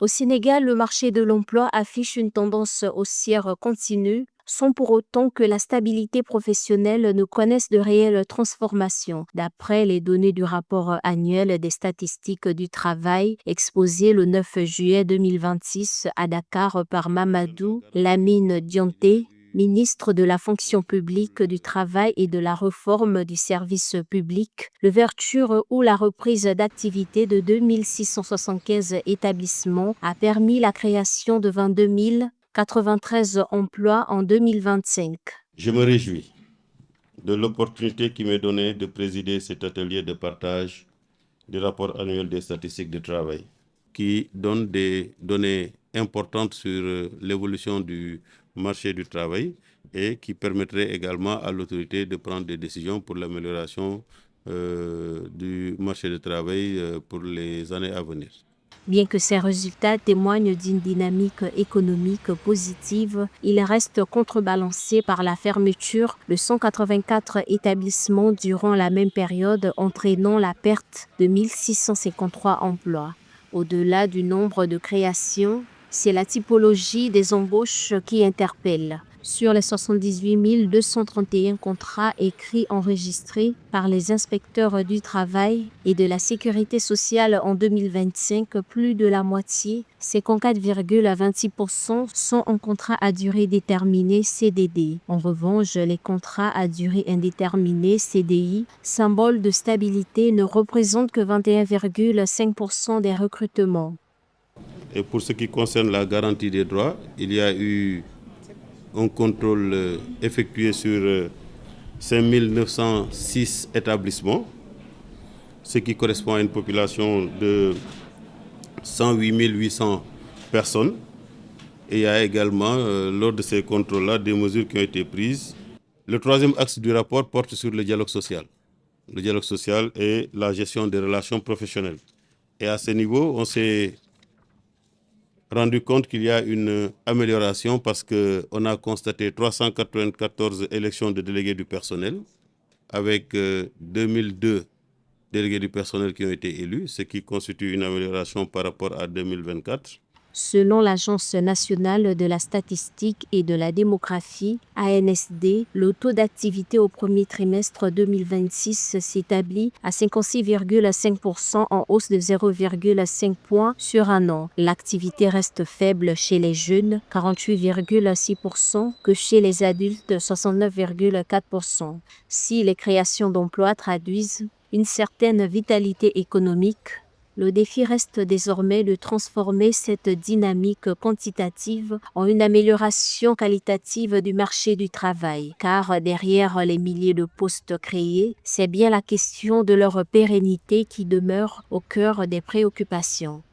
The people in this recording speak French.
Au Sénégal, le marché de l'emploi affiche une tendance haussière continue, sans pour autant que la stabilité professionnelle ne connaisse de réelles transformations. D'après les données du rapport annuel des statistiques du travail exposé le 9 juillet 2026 à Dakar par Mamadou Lamine Dianté, ministre de la fonction publique, du travail et de la réforme du service public, l'ouverture ou la reprise d'activité de 2675 établissements a permis la création de 22 093 emplois en 2025. Je me réjouis de l'opportunité qui m'est donnée de présider cet atelier de partage du rapport annuel des statistiques de travail, qui donne des données importantes sur l'évolution du marché du travail et qui permettrait également à l'autorité de prendre des décisions pour l'amélioration du marché du travail pour les années à venir. Bien que ces résultats témoignent d'une dynamique économique positive, ils restent contrebalancés par la fermeture de 184 établissements durant la même période, entraînant la perte de 1653 emplois. Au-delà du nombre de créations, c'est la typologie des embauches qui interpelle. Sur les 78 231 contrats écrits enregistrés par les inspecteurs du travail et de la sécurité sociale en 2025, plus de la moitié, 54,26%, sont en contrat à durée déterminée CDD. En revanche, les contrats à durée indéterminée CDI, symbole de stabilité, ne représentent que 21,5% des recrutements. Et pour ce qui concerne la garantie des droits, il y a eu un contrôle effectué sur 5 906 établissements, ce qui correspond à une population de 108 800 personnes. Et il y a également, lors de ces contrôles-là, des mesures qui ont été prises. Le troisième axe du rapport porte sur le dialogue social. Le dialogue social et la gestion des relations professionnelles. Et à ce niveau, on s'est rendu compte qu'il y a une amélioration parce qu'on a constaté 394 élections de délégués du personnel avec 2002 délégués du personnel qui ont été élus, ce qui constitue une amélioration par rapport à 2024. Selon l'Agence nationale de la statistique et de la démographie, ANSD, le taux d'activité au premier trimestre 2026 s'établit à 56,5%, en hausse de 0,5 points sur un an. L'activité reste faible chez les jeunes, 48,6%, que chez les adultes, 69,4%. Si les créations d'emplois traduisent une certaine vitalité économique, le défi reste désormais de transformer cette dynamique quantitative en une amélioration qualitative du marché du travail. Car derrière les milliers de postes créés, c'est bien la question de leur pérennité qui demeure au cœur des préoccupations.